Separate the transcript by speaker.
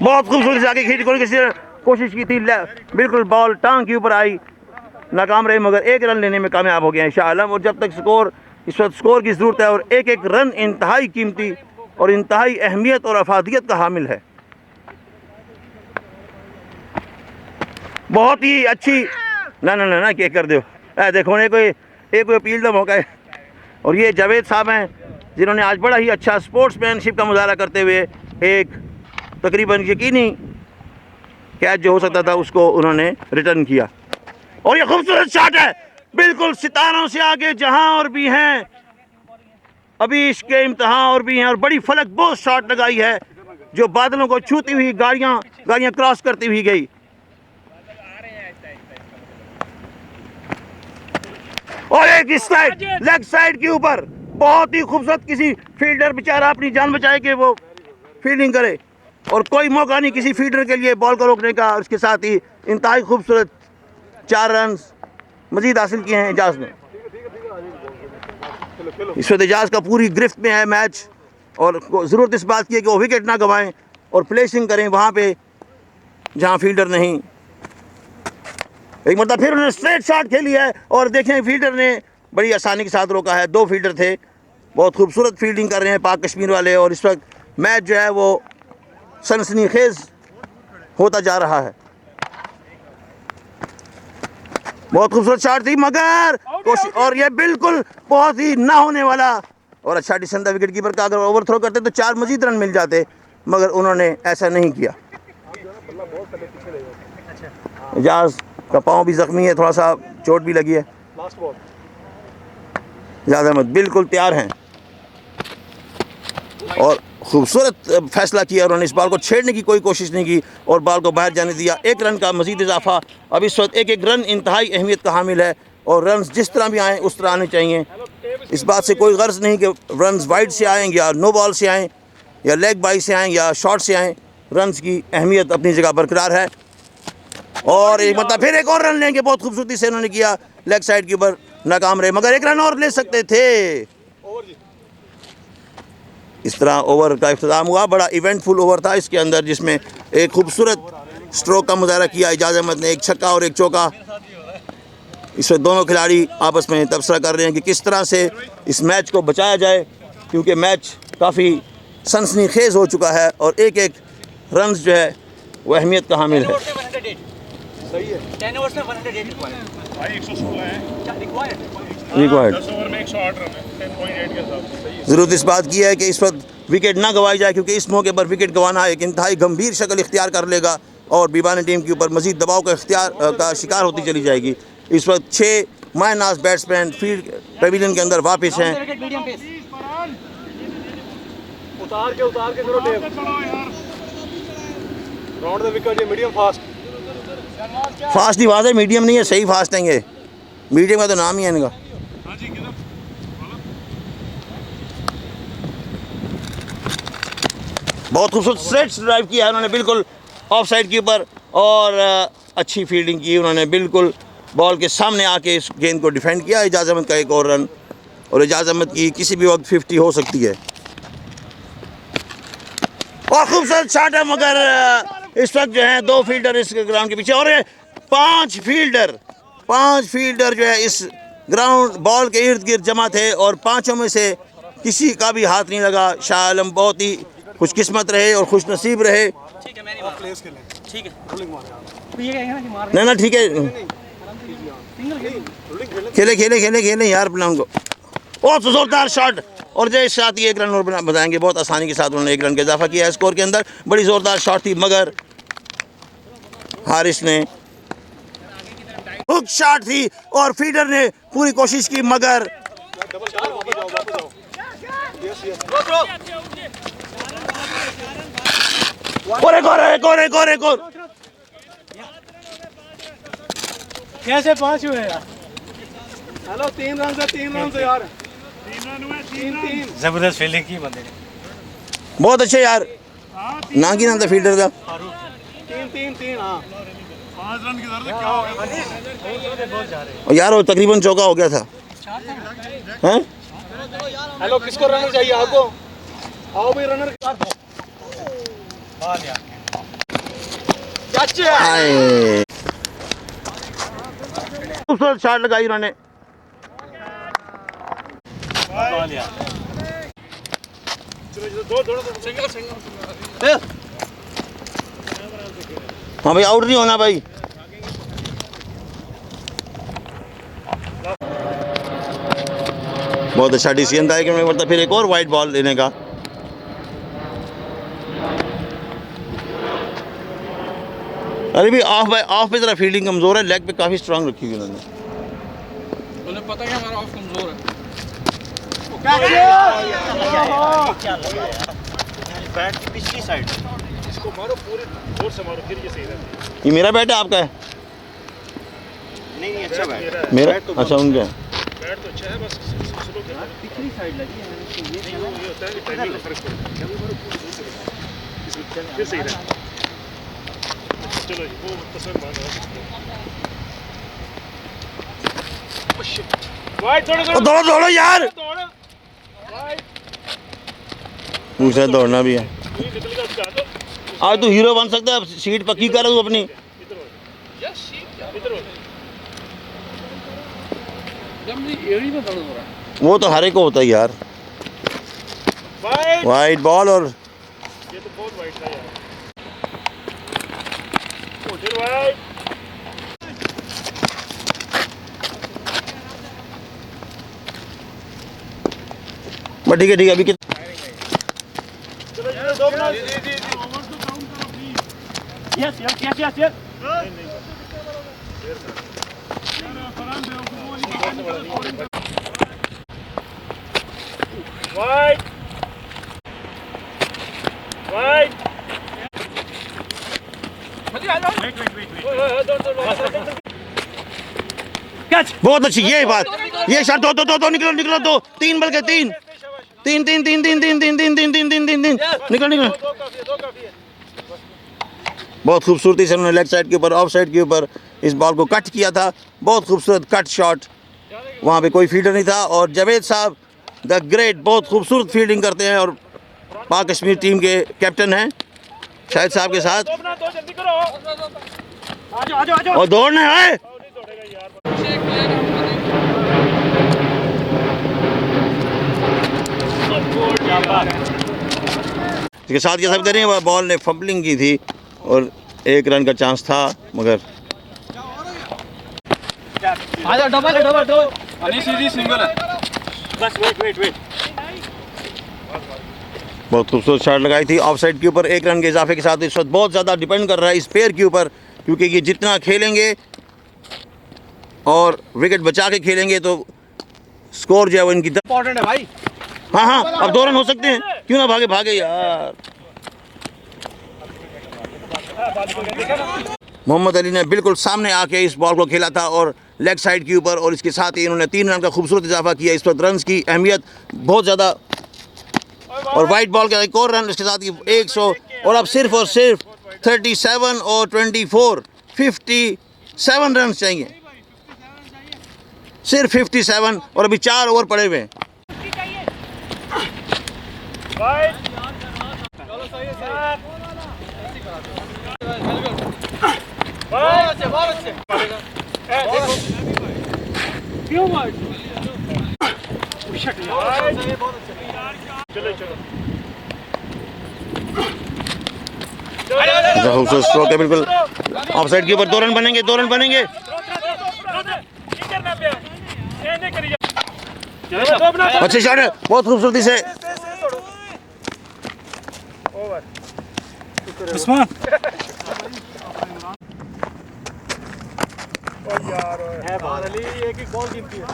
Speaker 1: बहुत खूबसूरत से आगे खींच की कोशिश की थी, बिल्कुल बॉल टांग के ऊपर आई, नाकाम रहे, मगर एक रन लेने में कामयाब हो गए हैं शाह आलम। और जब तक इस वक्त स्कोर की ज़रूरत है और एक एक रन इंतहाई कीमती और इंतहाई अहमियत और अफादियत का हामिल है। बहुत ही अच्छी ना क्या कर दो, देखो एक कोई अपील का मौका है। और ये जावेद साहब हैं जिन्होंने आज बड़ा ही अच्छा स्पोर्ट्समैनशिप का मुजाहरा करते हुए एक तकरीबन यकीनी कैच जो हो सकता था उसको उन्होंने रिटर्न किया। और ये खूबसूरत शॉट है, बिल्कुल सितारों से आगे जहां और भी हैं, अभी इसके इम्तहान और भी हैं, और बड़ी फलक बहुत शॉट लगाई है जो बादलों को छूती हुई गाड़ियां क्रॉस करती हुई गई। और एक इस साइड लेग साइड के ऊपर बहुत ही खूबसूरत, किसी फील्डर बेचारा अपनी जान बचाए कि वो फील्डिंग करे, और कोई मौका नहीं किसी फील्डर के लिए बॉल को रोकने का। और इसके साथ ही इंतहाई खूबसूरत 4 रन मजीद हासिल किए हैं एजाज ने। इस वक्त एजाज का पूरी गिरफ्त में है मैच, और ज़रूरत इस बात की है कि वो विकेट ना गंवाएं और प्लेसिंग करें वहाँ पे जहाँ फील्डर नहीं। एक मतलब फिर उन्होंने स्ट्रेट शॉट खेली है और देखें फील्डर ने बड़ी आसानी के साथ रोका है। 2 फील्डर थे, बहुत खूबसूरत फील्डिंग कर रहे हैं पाक कश्मीर वाले, और इस वक्त मैच जो है वो सनसनीखेज होता जा रहा है। बहुत खूबसूरत शॉट थी मगर कोशिश, और ये बिल्कुल बहुत ही ना होने वाला और अच्छा डिसीजन था विकेट कीपर का। अगर ओवर थ्रो करते तो 4 मजीद रन मिल जाते, मगर उन्होंने ऐसा नहीं किया। एजाज का पाँव भी जख्मी है, थोड़ा सा चोट भी लगी है। एजाज अहमद बिल्कुल तैयार हैं और खूबसूरत फैसला किया। उन्होंने इस बॉल को छेड़ने की कोई कोशिश नहीं की और बॉल को बाहर जाने दिया। 1 रन का मजीद इजाफा। अब इस वक्त एक एक रन इंतहाई अहमियत का हामिल है, और रन जिस तरह भी आएँ उस तरह आने चाहिए। इस बात से कोई गर्ज नहीं कि रन वाइड से आएँ या नो बॉल से आएँ या लेग बाई से आएँ या शॉट से आएँ, रन की अहमियत अपनी जगह बरकरार है। और एक मतलब फिर एक और रन लेंगे, बहुत खूबसूरती से उन्होंने किया, लेग साइड के ऊपर नाकाम रहे, मगर 1 रन और ले सकते थे। इस तरह ओवर का इख्तिताम हुआ। बड़ा इवेंटफुल ओवर था इसके अंदर, जिसमें एक खूबसूरत स्ट्रोक का मुजाहरा किया एजाज अहमद ने, 1 छक्का और 1 चौका। इसमें दोनों खिलाड़ी आपस में तबसरा कर रहे हैं कि किस तरह से इस मैच को बचाया जाए, क्योंकि मैच काफ़ी सनसनीखेज हो चुका है और एक एक रन जो है वो अहमियत का हामिल है। ज़रूरत इस बात की है कि इस वक्त विकेट ना गंवाई जाए, क्योंकि इस मौके पर विकेट गंवाना एक इंतहाई गंभीर शक्ल इख्तियार कर लेगा और बीबानी टीम के ऊपर मजीद दबाव का शिकार होती चली जाएगी। इस वक्त 6 मायनाज बैट्समैन फील्ड पेविलियन के अंदर वापस हैं। उतार के करो टेप। राउंड द विकेट, ये मीडियम फास्ट ही बात है, मीडियम नहीं है, सही फास्ट है ये, मीडियम का तो नाम ही है इनका। बहुत खूबसूरत स्ट्रेट ड्राइव किया है उन्होंने, बिल्कुल ऑफ साइड के ऊपर, और अच्छी फील्डिंग की उन्होंने, बिल्कुल बॉल के सामने आके इस गेंद को डिफेंड किया। एजाज अहमद का 1 और रन, और एजाज अहमद की किसी भी वक्त 50 हो सकती है। और खूबसूरत शॉट है, मगर इस वक्त जो है 2 फील्डर इस ग्राउंड के पीछे, और 5 फील्डर जो है इस ग्राउंड बॉल के इर्द गिर्द जमा थे, और 5 में से किसी का भी हाथ नहीं लगा। शाह आलम बहुत ही खुशकिस्मत रहे और खुश नसीब रहे। ना ठीक है, खेले यार अपना उनको। बहुत ज़ोरदार शॉट, और जय साथ ही 1 रन और बताएंगे, बहुत आसानी के साथ उन्होंने 1 रन का इजाफा किया है स्कोर के अंदर। बड़ी ज़ोरदार शॉट थी, मगर हारिस ने हुक शॉट थी और फील्डर ने पूरी कोशिश की, मगर एक और
Speaker 2: कैसे 5 हुए यार? हेलो 3 रन से यार, 3 जबरदस्त फील्डिंग की बंदे ने,
Speaker 1: बहुत अच्छे यार। ना की नाम था फील्डर का,
Speaker 2: 3 हाँ 5 रन की जरूरत क्या हो गया
Speaker 1: यार, वो तकरीबन चौका हो गया था। हैं?
Speaker 2: हेलो किसको रनर चाहिए आपको? आओ भाई रनर।
Speaker 1: आए। खूबसूरत शॉट लगाई उन्होंने। हाँ भाई, आउट नहीं होना भाई। बहुत अच्छा डिसीजन था कि मैं बोलता फिर एक और वाइट बॉल लेने का। अरे भी ऑफ पे जरा फील्डिंग कमजोर है, लेग पे काफी स्ट्रांग रखी हुई उन्होंने।
Speaker 2: उन्हें पता है हमारा ऑफ कमजोर है।
Speaker 3: बैट की पिछली साइड इसको मारो, पूरे जोर से मारो, फिर ये सही रहता है।
Speaker 1: ये मेरा बैट है आपका है?
Speaker 3: नहीं अच्छा बैट
Speaker 1: मेरा अच्छा उनका।
Speaker 3: बैट तो अच्छा है, बस स्लो कर दो। पिछली साइड लगी है मैंने इसको, ये होता है कि टाइमिंग का फर्क पड़ता है। फिर सही रहता है। चलो जी, वो तस्वीर मान वाइड
Speaker 1: दौड़ो दौड़ो यार, मुझे दौड़ना भी है। आज तू हीरो बन सकता है, सीट पक्की कर तू अपनी। वो तो हर एक को होता है यार। वाइड बॉल और
Speaker 3: ये तो बहुत वाइड था यार। फिर वाइड
Speaker 1: बट ठीक है अभी कितना।
Speaker 3: दो बना यस वाइड वाइड
Speaker 1: बहुत अच्छी ये बात, ये शॉट दो दो दो दो निकलो निकलो दो, तीन बल्कि तीन तीन तीन तीन तीन तीन तीन तीन तीन तीन तीन तीन तीन निकलो निकलो। बहुत खूबसूरती से उन्होंने लेग साइड के ऊपर ऑफ साइड के ऊपर इस बॉल को कट किया था। बहुत खूबसूरत कट शॉट, वहाँ पे कोई फील्डर नहीं था। और जावेद साहब द ग्रेट बहुत खूबसूरत फील्डिंग करते हैं और पाक कश्मीर टीम के कैप्टन हैं शाहिद साहब के साथ। और दौड़ना है। इसके साथ ये सब करें, बॉल ने फंबलिंग की थी और 1 रन का चांस था, मगर
Speaker 2: सिंगल है।
Speaker 3: बस वेट
Speaker 1: बहुत खूबसूरत शॉट लगाई थी ऑफ साइड के ऊपर 1 रन के इजाफे के साथ। इस वक्त बहुत ज़्यादा डिपेंड कर रहा है इस पेयर के ऊपर, क्योंकि ये जितना खेलेंगे और विकेट बचा के खेलेंगे तो स्कोर जो है वो इनकी
Speaker 2: इंपॉर्टेंट है भाई।
Speaker 1: हाँ हाँ, अब 2 रन हो सकते हैं, क्यों ना भागे भागे यार। मोहम्मद अली ने बिल्कुल सामने आके इस बॉल को खेला था और लेग साइड के ऊपर, और इसके साथ ही इन्होंने 3 रन का खूबसूरत इजाफा किया। इस वक्त रन्स की अहमियत बहुत ज़्यादा, और वाइट बॉल का एक और रन इसके साथ ही 100, और अब सिर्फ और सिर्फ 37 और 24 57 रन चाहिए, सिर्फ 57, और अभी 4 ओवर पड़े हुए हैं। खूबसूरत स्ट्रोक है बिल्कुल ऑफ साइड के ऊपर। 2 रन बनेंगे, 2 रन बनेंगे। अच्छे शॉट है, बहुत खूबसूरती से।
Speaker 2: उस्मान
Speaker 3: यार है बाल अली, एक ही बॉल कीमती है।